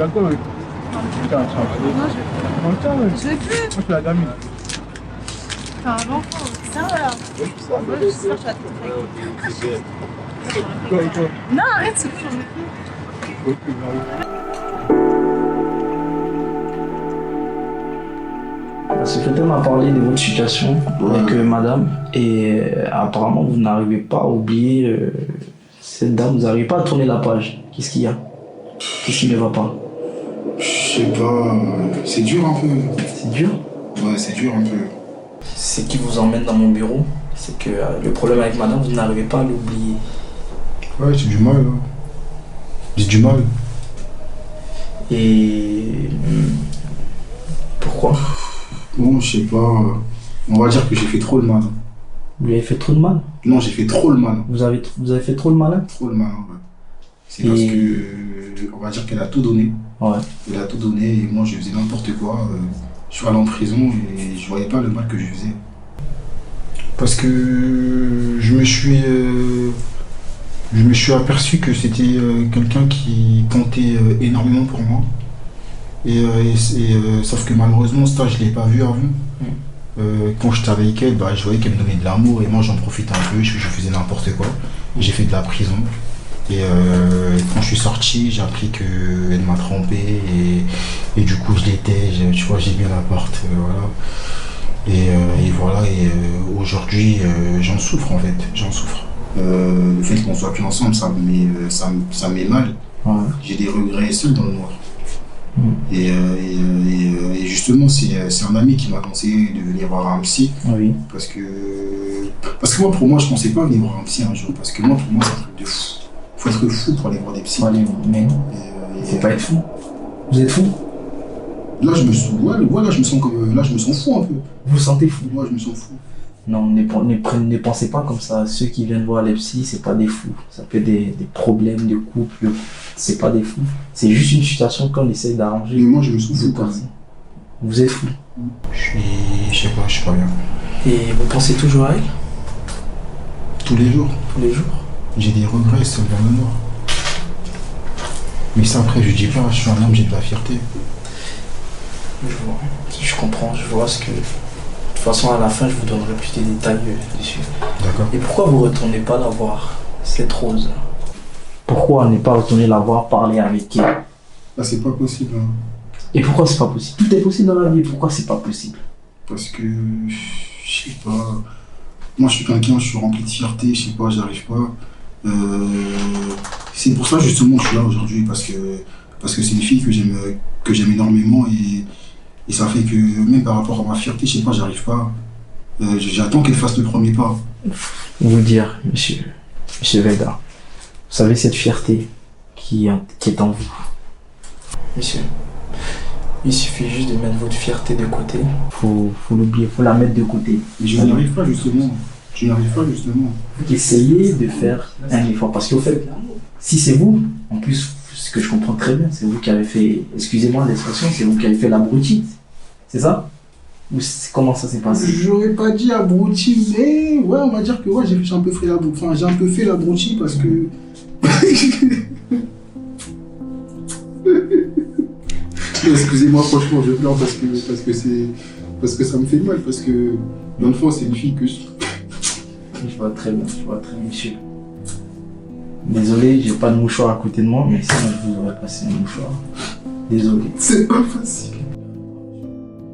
d'accord avec toi. Tiens, Non, je non, tiens, ouais. veux plus. Moi, je suis la gamine. T'es un enfant. Ça, voilà. Moi, j'espère que tu vas te faire. Quoi. Non, arrête, c'est bon, j'en veux plus. Ok, bravo. La secrétaire m'a parlé de votre situation avec madame et apparemment vous n'arrivez pas à oublier cette dame, vous n'arrivez pas à tourner la page. Qu'est-ce qu'il y a? Qu'est-ce qui ne va pas? Je sais pas, c'est dur un peu. C'est dur? Ouais, c'est dur un peu. Ce qui vous emmène dans mon bureau, c'est que le problème avec madame, vous n'arrivez pas à l'oublier. Ouais, j'ai du mal. Hein. J'ai du mal. Et pourquoi? Bon, je sais pas. On va dire que j'ai fait trop le mal. Vous lui avez fait trop de mal? Non, j'ai fait trop le mal. Vous avez fait trop le malin? Trop le mal, ouais. C'est parce que, on va dire qu'elle a tout donné. Ouais. Elle a tout donné et moi je faisais n'importe quoi. Je suis allé en prison et je voyais pas le mal que je faisais. Parce que je me suis aperçu que c'était quelqu'un qui comptait énormément pour moi. Sauf que malheureusement, ça je l'ai pas vu avant. Quand j'étais avec elle, je voyais qu'elle me donnait de l'amour et moi j'en profitais un peu, je faisais n'importe quoi. J'ai fait de la prison. Et quand je suis sorti, j'ai appris qu'elle m'a trompé et du coup je l'étais, tu vois, j'ai mis à la porte, voilà. Et voilà, et aujourd'hui j'en souffre en fait, j'en souffre. Le fait qu'on soit plus ensemble, ça me met mal. Ouais. J'ai des regrets seul dans le noir. Et justement, c'est un ami qui m'a conseillé de venir voir un psy. Oui. Parce que moi, pour moi, je pensais pas venir voir un psy un jour. Parce que moi, pour moi, c'est un truc de fou. Faut être fou pour aller voir des psys. Allez, mais non. Faut pas être fou. Vous êtes fou? Là, je me sens comme. Là, je me sens fou un peu. Vous vous sentez fou? Moi, je me sens fou. Non, ne pensez pas comme ça. Ceux qui viennent voir les psys, c'est pas des fous. Ça peut être des problèmes de couple. C'est pas des fous. C'est juste une situation qu'on essaye d'arranger. Mais moi, je me sens fou quand même. Vous êtes fou. Je sais pas, je suis pas bien. Et vous pensez toujours à elle? Tous les jours. Tous les jours? J'ai des regrets seul dans le noir. Mais ça, après, je dis pas, je suis un homme, j'ai de la fierté. Je vois. Je comprends, je vois ce que. De toute façon, à la fin, je vous donnerai plus de détails dessus. D'accord. Et pourquoi vous ne retournez pas la voir, cette rose? Pourquoi ne pas retourner la voir, parler avec elle? Là, c'est pas possible. Hein. Et pourquoi c'est pas possible? Tout est possible dans la vie, pourquoi c'est pas possible? Parce que, je sais pas. Moi, je suis quelqu'un, je suis rempli de fierté, je sais pas, j'arrive pas. C'est pour ça, justement, que je suis là aujourd'hui, parce que c'est une fille que j'aime énormément et ça fait que, même par rapport à ma fierté, je sais pas, j'arrive pas. J'attends qu'elle fasse le premier pas. Vous dire, monsieur Veda, vous savez cette fierté qui est en vous. Monsieur, il suffit juste de mettre votre fierté de côté. Faut l'oublier, faut la mettre de côté. Mais je n'y arrive pas, justement. Je n'y arrive pas, justement. Essayez de faire un effort. Parce qu'au fait, si c'est vous, en plus, ce que je comprends très bien, c'est vous qui avez fait, excusez-moi l'expression, c'est vous qui avez fait l'abruti. C'est ça? Ou comment ça s'est passé? J'aurais pas dit abruti, mais ouais, on va dire que ouais, j'ai un peu fait l'abruti parce que. Excusez-moi, franchement, je pleure parce que ça me fait mal, parce que dans le fond, c'est une fille que je vois très bien, monsieur. Désolé, j'ai pas de mouchoir à côté de moi, mais sinon je vous aurais passé un mouchoir. Désolé. C'est pas facile.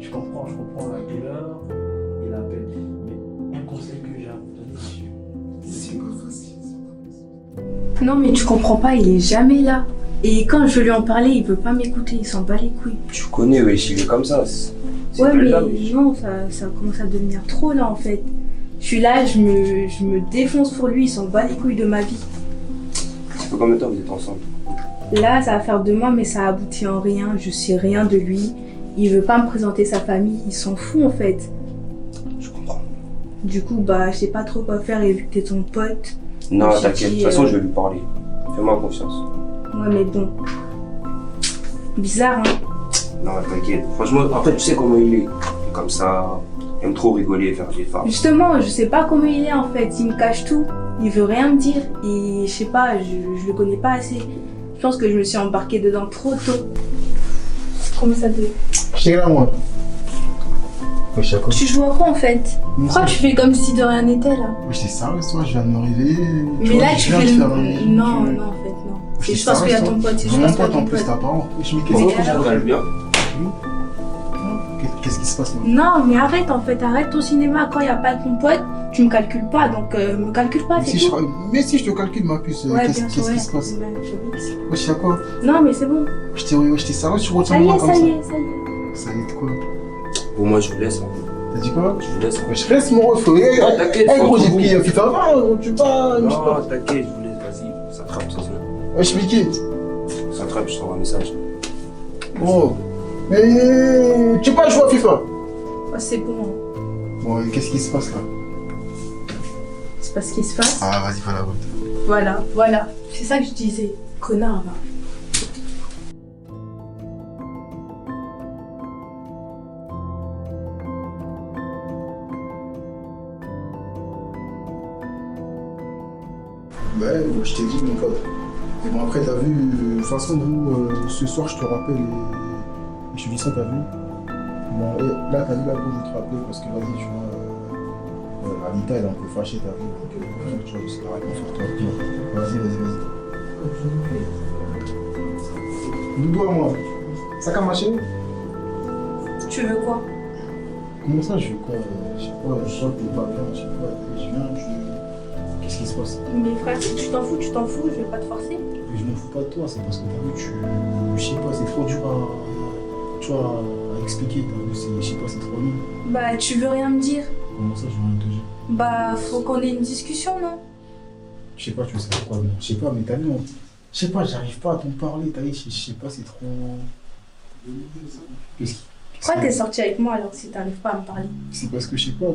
Je comprends la douleur et la peine. Mais un conseil que j'ai à vous donner, monsieur. C'est pas facile. Non, mais tu comprends pas, il est jamais là. Et quand je lui en parlais, il veut pas m'écouter, il s'en bat les couilles. Tu connais, oui, il est comme ça. Ouais, mais non, ça commence à devenir trop là en fait. Je suis là, je me défonce pour lui, il s'en bat les couilles de ma vie. Ça fait combien de temps que vous êtes ensemble? Là, ça va faire 2 mois, mais ça aboutit en rien. Je sais rien de lui. Il veut pas me présenter sa famille, il s'en fout en fait. Je comprends. Du coup, je sais pas trop quoi faire et vu que t'es ton pote. Non, t'inquiète, de toute façon, je vais lui parler. Fais-moi confiance. Ouais, mais bon. Bizarre, hein? Non, t'inquiète. Franchement, après, tu sais comment il est. Il est comme ça, il aime trop rigoler et faire des farces. Justement, je sais pas comment il est en fait. Il me cache tout. Il veut rien me dire. Et je sais pas, je le connais pas assez. pense que je me suis embarquée dedans trop tôt. Comment ça te... J'étais là, moi. Wesh, y'a quoi? Tu joues à quoi en fait? Pourquoi tu fais comme si de rien n'était là? Wesh, t'es sérieux, toi? Je viens de me réveiller. Mais là, tu fais le... Non, Non, en fait, non. C'est juste parce qu'il y a ton pote. C'est juste Mon parce qu'il y a pote en ton plus, pote. t'as pas. Wesh, mais Mais qu'est-ce alors? Ça va bien. qu'est-ce qui se passe là? Non, mais arrête en fait, arrête ton cinéma. Quand il n'y a pas ton pote, tu me calcules pas, donc me calcule pas, Mais c'est si, tout. mais si je te calcule, ma puce, Ouais, qu'est-ce bien sûr, qui se passe? ouais, je sais. Wesh, y'a quoi? Non, mais c'est bon. J'étais sérieux, tu retiens Ça y moi est, comme ça ça? y est, ça y est. Ça y est de quoi? Bon, moi, je vous laisse. Hein. T'as dit quoi? Je vous laisse. Hein. Wesh, reste mon ref. Non, t'inquiète. Eh gros, j'ai vous. pris un FIFA 20, tu pas. Non, t'inquiète, je vous laisse. Vas-y, ça trappe, ça se fait. Wesh, Mickey. Ça trappe, je t'envoie un message. Oh. Mais tu peux pas jouer à FIFA? Oh, c'est bon. Hein. Bon, et qu'est-ce qui se passe là? C'est pas ce qui se passe. Ah, vas-y, fais la route. Voilà. C'est ça que je disais. Connard, va. Ouais, je t'ai dit, mon pote. Et bon, après, t'as vu, de toute façon, nous, ce soir, je te rappelle, et je te dis ça, t'as vu? Bon, et là, t'as vu, là, je te rappelle, parce que vas-y, tu vois, Anita, elle est un peu fâchée, t'as vu? Donc, tu vois, je sais pas, réconfort-toi. Vas-y. Doudou à moi. Sac à mâcher? Tu veux quoi? Comment ça, je veux quoi? Je sais pas, je sens que t'es pas bien, je sais pas, je viens, Qu'est-ce qui se passe? Mais frère, si tu t'en fous, je vais pas te forcer. Mais je m'en fous pas de toi, c'est parce que t'as vu, je sais pas, c'est trop dur tu vois, à expliquer, t'as vu, je sais pas, c'est trop long. Bah, tu veux rien me dire? Comment ça, je veux rien te dire? Bah, faut qu'on ait une discussion, non? Je sais pas, tu veux savoir quoi, non? Je sais pas, mais t'as vu, je sais pas, j'arrive pas à t'en parler, t'as vu, je sais pas, c'est trop... Pourquoi t'es sorti avec moi alors si t'arrives pas à me parler? C'est parce que je sais pas,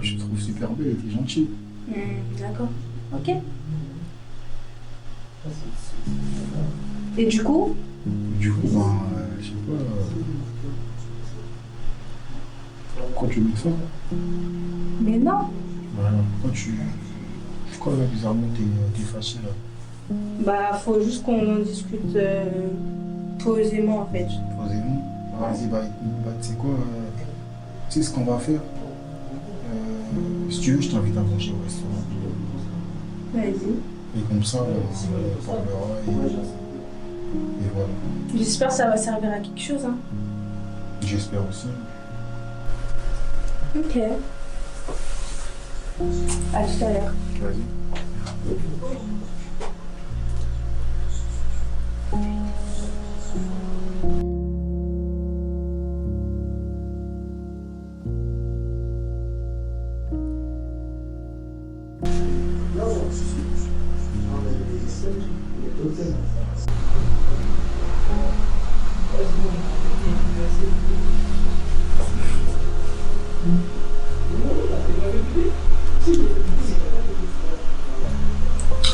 je te trouve super belle et t'es gentille. D'accord. Ok. Et du coup? Du coup, ben, je sais pas... Pourquoi tu veux me faire? Mais non. Voilà, pourquoi là, bizarrement, t'es fâché là? Bah, faut juste qu'on en discute posément en fait. Posément. Vas-y, bah, tu sais quoi, tu sais ce qu'on va faire? Si tu veux, je t'invite à manger au restaurant. Vas-y. Et comme ça, on parlera et voilà. J'espère que ça va servir à quelque chose, hein. J'espère aussi. Ok. À tout à l'heure. Vas-y.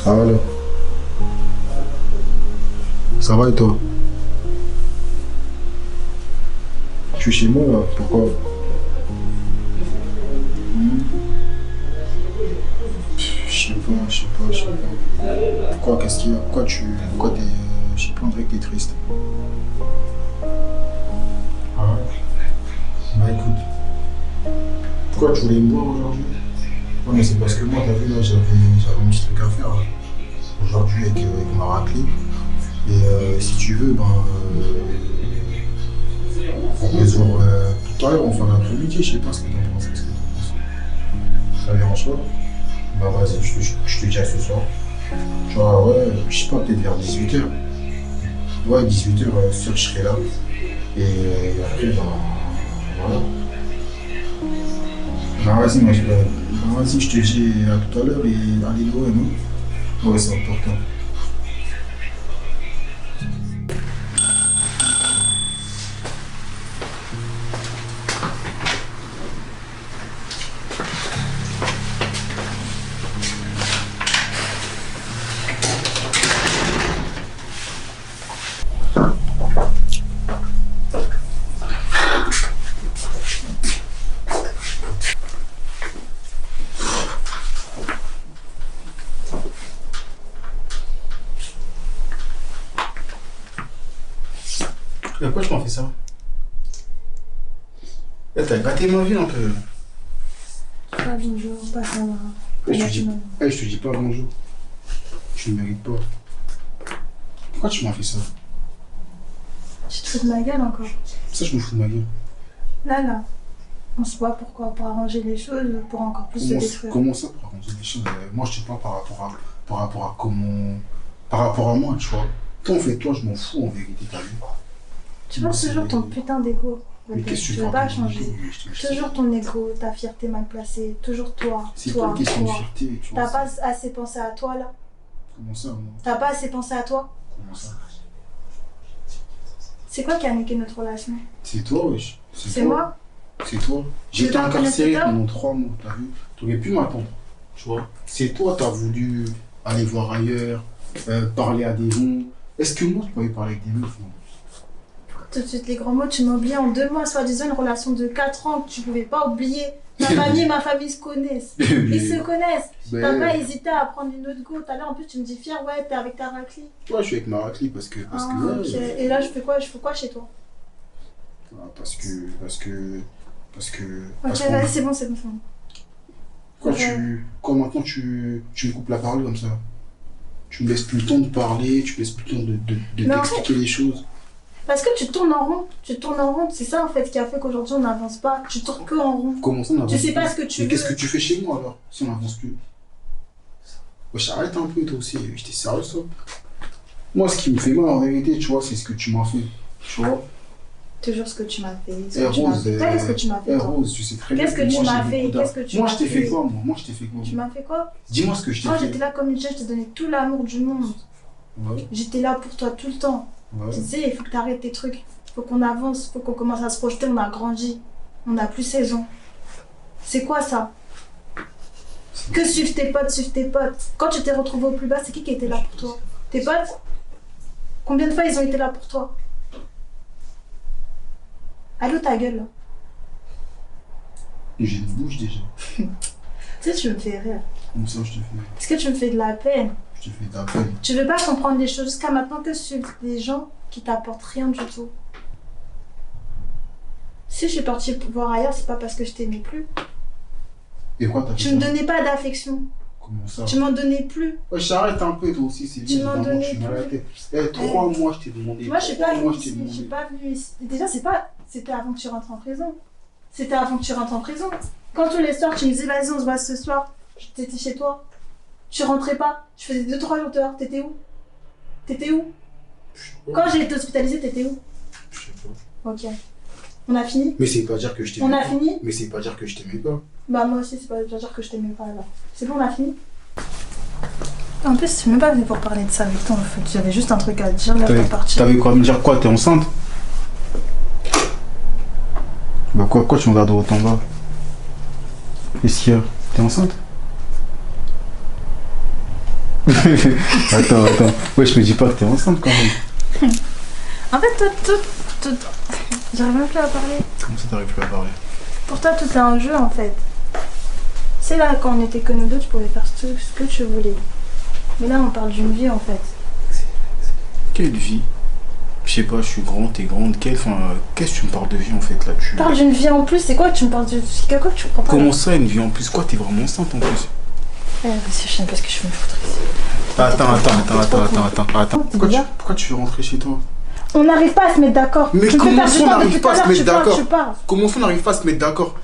Allô. Ça va et toi? Tu es chez moi là, pourquoi? Je sais pas. Pourquoi, qu'est-ce qu'il y a? Pourquoi t'es... je sais pas, on dirait que t'es triste. Ah ouais? Bah écoute. Pourquoi tu voulais me voir aujourd'hui? Ouais, mais c'est parce que moi, t'as vu, là, j'avais un petit truc à faire là, aujourd'hui avec ma raclée. Et si tu veux, ben, on peut se voir tout à l'heure, on fait un après-midi, je sais pas ce que t'en penses. Ça dérange pas? Bah vas-y, je te dis à ce soir. Tu vois, ouais, je sais pas, peut-être vers 18h. Ouais, 18h, sûr je serai là. Et après, ben, voilà. Bah vas-y, moi, vas-y, je te dis à tout à l'heure et allez loin, non? Ouais, c'est important. Pourquoi tu m'as fait ça? Eh, t'as gâté ma vie un peu. Pas bonjour, pas ça va. Je te dis pas bonjour. Tu ne mérites pas. Pourquoi tu m'as fait ça? Tu te fous de ma gueule encore. Ça, je me fous de ma gueule. Là. On se voit pourquoi? Pour arranger les choses, pour encore plus se détruire. Comment ça pour arranger les choses? Moi, je te parle par rapport à comment... Par rapport à moi, tu vois. Toi, en fait, toi, je m'en fous en vérité, t'as vu? Tu penses toujours ton putain d'ego. Mais qu'est-ce que Tu tu veux veux pas changer. Toujours ton ego, ta fierté mal placée. Toujours toi. C'est toi, pas une question de toi. fierté, tu vois. T'as pas assez pensé à toi là? Comment ça, moi? T'as pas assez pensé à toi? Comment ça? C'est quoi qui a niqué notre relation? C'est toi, wesh. C'est moi? C'est toi. Tu veux J'étais pas reconnaître incarcéré tes torts? pendant 3 mois, t'as vu? T'aurais pu m'attendre, tu vois. C'est toi, t'as voulu aller voir ailleurs, parler à des gens. Est-ce que moi, je pouvais parler avec des meufs, non? Tout de suite les grands mots, tu m'as oublié en 2 mois, soi-disant une relation de 4 ans que tu pouvais pas oublier. Ta famille et ma famille se connaissent. Ils se connaissent. T'as pas hésité à prendre une autre go. Tout à l'heure, en plus, tu me dis fier, ouais, t'es avec ta raclie. Ouais, je suis avec ma raclie parce que Ah, ok. Et là, je fais quoi chez toi? parce que Ok, vas-y, c'est bon. Quoi maintenant tu me coupes la parole comme ça? Tu me laisses plus le temps de parler, tu me laisses plus le temps de Mais en t'expliquer les choses. Parce que tu tournes en rond, c'est ça en fait qui a fait qu'aujourd'hui on n'avance pas. Tu tournes que en rond. Comment ça on avance Tu sais plus? pas ce que tu Mais veux. qu'est-ce que tu fais chez moi alors, si on n'avance plus? Wesh, arrête un peu toi aussi, j'étais sérieux ça. Moi ce qui me fait mal en vérité, tu vois, c'est ce que tu m'as fait. Tu vois? Toujours ce que tu m'as fait. Eh Rose, Qu'est-ce que tu m'as fait toi? Rose, tu sais très bien. Qu'est-ce que tu moi, m'as j'ai fait? beaucoup d'art. Qu'est-ce que tu Moi m'as je t'ai fait fait? quoi moi? Moi je t'ai fait quoi? Tu m'as fait quoi? Dis-moi ce que je t'ai Moi fait. j'étais là comme une chatte, je t'ai donné tout l'amour du monde. Ouais, J'étais là pour toi tout le temps. ouais. Tu sais, il faut que tu arrêtes tes trucs. Faut qu'on avance, faut qu'on commence à se projeter. On a grandi. On n'a plus 16 ans. C'est quoi ça? Que suivent tes potes. Quand tu t'es retrouvé au plus bas, c'est qui était là pour toi? Tes potes? Combien de fois ils ont été là pour toi? Allô ta gueule là. J'ai une bouche déjà. Tu sais, tu me fais rire. Comme ça je te fais. Est-ce que tu me fais de la peine? Je te fais de la peine. Tu veux pas comprendre les choses jusqu'à maintenant que suivent des gens qui t'apportent rien du tout. Si je suis partie voir ailleurs, c'est pas parce que je t'aimais plus. Et quoi t'as fait Tu me ça? donnais pas d'affection. Comment ça? Tu m'en donnais plus. Ouais, j'arrête un peu toi aussi, c'est Tu bien. m'en évidemment, donnais tu m'as plus. arrêté. 3 mois je t'ai demandé. Moi, je suis 3 pas mois venue je t'ai ici. Je suis demandé. pas venue ici. Déjà, c'était avant que tu rentres en prison. C'était avant que tu rentres en prison. Quand tous les soirs, tu me disais, vas-y, on se voit ce soir. T'étais chez toi. Tu rentrais pas. Je faisais 2-3 jours dehors. T'étais où? Quand j'ai été hospitalisée, t'étais où? Je sais pas. Ok. On a fini? Mais c'est pas dire que je t'aimais On a pas. fini? Mais c'est pas dire que je t'aimais pas. Bah moi aussi, c'est pas dire que je t'aimais pas là. C'est bon, on a fini? En plus, je suis même pas venue pour parler de ça avec toi en fait. J'avais juste un truc à te dire là pour partir. T'avais quoi à me dire quoi? T'es enceinte? Bah quoi tu me regardes de haut en bas? Qu'est-ce qu'il y a? T'es enceinte? Attends. Ouais, je me dis pas que t'es enceinte quand même. En fait, tout... J'arrive même plus à parler. Comment ça t'arrives plus à parler? Pour toi, tout est un jeu en fait. C'est là, quand on était que nous deux, tu pouvais faire ce que tu voulais. Mais là, on parle d'une vie en fait. Quelle vie? Je sais pas, je suis grande, t'es grande. Qu'est-ce que tu me parles de vie en fait là? Tu parles d'une vie en plus, c'est quoi? Tu me parles de... C'est quoi que tu comprends pas? Comment ça, une vie en plus? Quoi, t'es vraiment enceinte en plus? Vas-y, je sais pas ce que je vais me foutre ici. Attends. Pourquoi tu veux rentrer chez toi? On n'arrive pas à se mettre d'accord. Mais comment ça on n'arrive pas à se mettre d'accord? Tu parles. Comment ça on n'arrive pas à se mettre d'accord?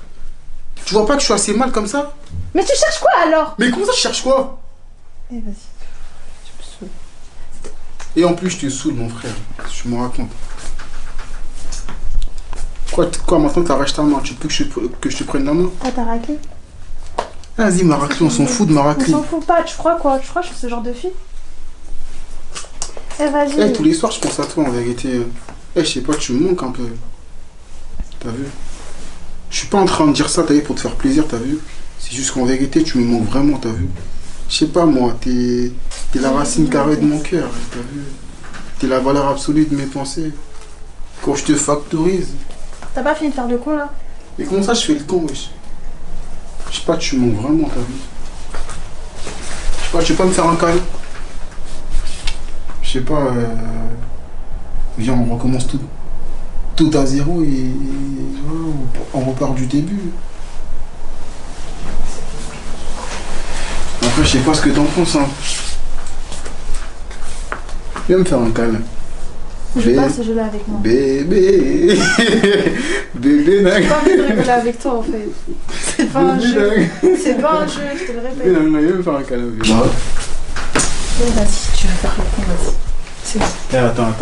Tu vois pas que je suis assez mal comme ça? Mais tu cherches quoi alors? Mais comment ça je cherche quoi? Eh vas-y, tu me saoules. Et en plus je te saoule mon frère, tu me racontes. Quoi maintenant t'arraches ta main? Tu veux que je te prenne la main? Ah, t'as raclé? Vas-y ma raclée, on s'en fout de ma On raclée. s'en fout pas, tu crois quoi? Tu crois que je suis ce genre de fille? Eh vas-y. Eh tous les soirs je pense à toi en vérité. Eh je sais pas, tu me manques un peu. T'as vu? Je suis pas en train de dire ça, t'as vu, pour te faire plaisir, t'as vu? C'est juste qu'en vérité tu me manques vraiment, t'as vu? Je sais pas moi, t'es la racine carrée de mon cœur, t'as vu? T'es la valeur absolue de mes pensées. Quand je te factorise. T'as pas fini de faire le con là? Mais comment ça je fais le con, wesh? Je sais pas, tu me manques vraiment, t'as vu? Je sais pas, tu veux pas me faire un câlin? Je sais pas, viens, on recommence tout. tout à zéro et voilà, on repart du début. Après, je sais pas ce que t'en penses, hein. Viens me faire un câlin. Je veux pas ce jeu-là avec moi. Bébé. Bébé, J'ai nag. pas envie de rigoler avec toi en fait. C'est pas un jeu. C'est pas un jeu, je te le répète. Viens me faire un câlin. Bébé. Vas-y, tu veux faire avec moi, vas-y. C'est bon. Eh, attends.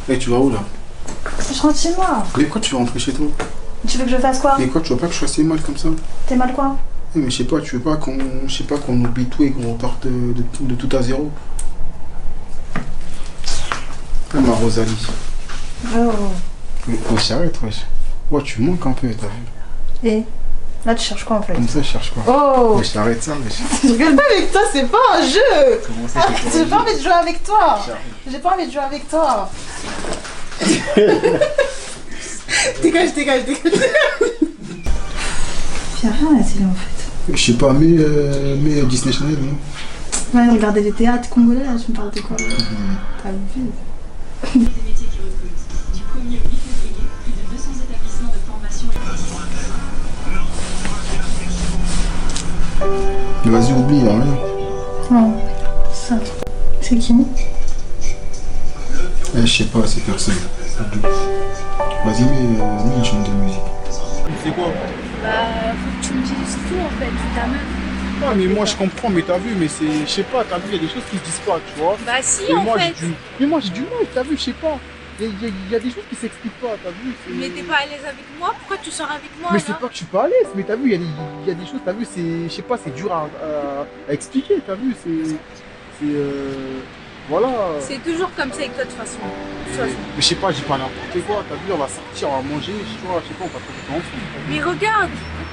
Eh, tu vas où là? Je rentre chez moi. Mais quoi, tu vas rentrer chez toi? Tu veux que je fasse quoi? Mais quoi, tu vois pas que je sois assez mal comme ça? T'es mal quoi? Eh, mais je sais pas, tu veux pas qu'on oublie tout et qu'on reparte de tout à zéro? Ah, ma Rosalie. Oh. Wesh, arrête, wesh. Ouais, tu manques un peu, t'as vu? Et là, tu cherches quoi en fait? Comme ça, je cherche quoi? Oh. Wesh, arrête ça, wesh. Je rigole pas avec toi, c'est pas un jeu. Comment ça, J'ai pas envie de jouer avec toi. J'ai pas envie de jouer avec toi. Dégage. Y'a rien à la télé en fait. Je sais pas, mais Disney Channel, non? Ouais, regarder les théâtres congolais là, tu me parles de quoi? T'as vu? Des métiers qui recrutent. Du 1er au 8 février, plus de 200 établissements de formation et Mais vas-y, oublie, y'a rien. Non, ça. C'est qui? Eh, je sais pas, c'est personne. Vas-y, mets une chaîne de musique. C'est quoi? Bah, faut que tu me dises tout en fait, ta meuf. Ah, mais moi je comprends, mais t'as vu, mais c'est. Je sais pas, t'as vu, il y a des choses qui se disent pas, tu vois. Bah si, Et en moi, fait. Mais moi j'ai du mal, t'as vu, je sais pas. Il y a des choses qui s'expliquent pas, t'as vu. Mais t'es pas à l'aise avec moi? Pourquoi tu sors avec moi Mais alors c'est pas que je suis pas à l'aise, mais t'as vu, il y a des choses, t'as vu, c'est. Je sais pas, c'est dur à expliquer, t'as vu, voilà. C'est toujours comme ça avec toi de toute façon. Mais je sais pas, j'ai pas n'importe quoi, t'as vu, on va sortir, on va manger, tu vois, je sais pas, on va faire ensemble. Mais regarde,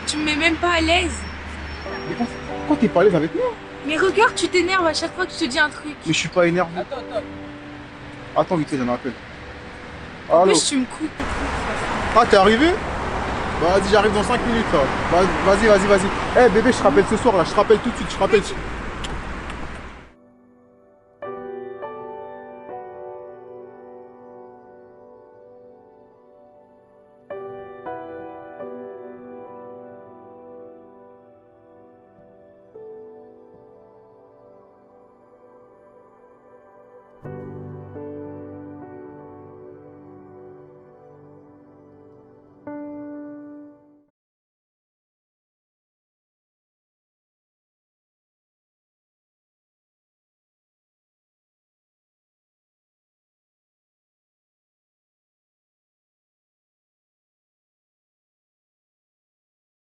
tu me mets même pas à l'aise. Mais pourquoi t'es pas à l'aise avec moi? Mais regarde, tu t'énerves à chaque fois que je te dis un truc. Mais je suis pas énervé. Attends, vite fait, j'en appelle. En Allô? plus, tu me coupes. Ah, t'es arrivé? Bah, vas-y, j'arrive dans 5 minutes là. Vas-y. Eh bébé, je te rappelle ce soir là, je te rappelle tout de suite, je te rappelle.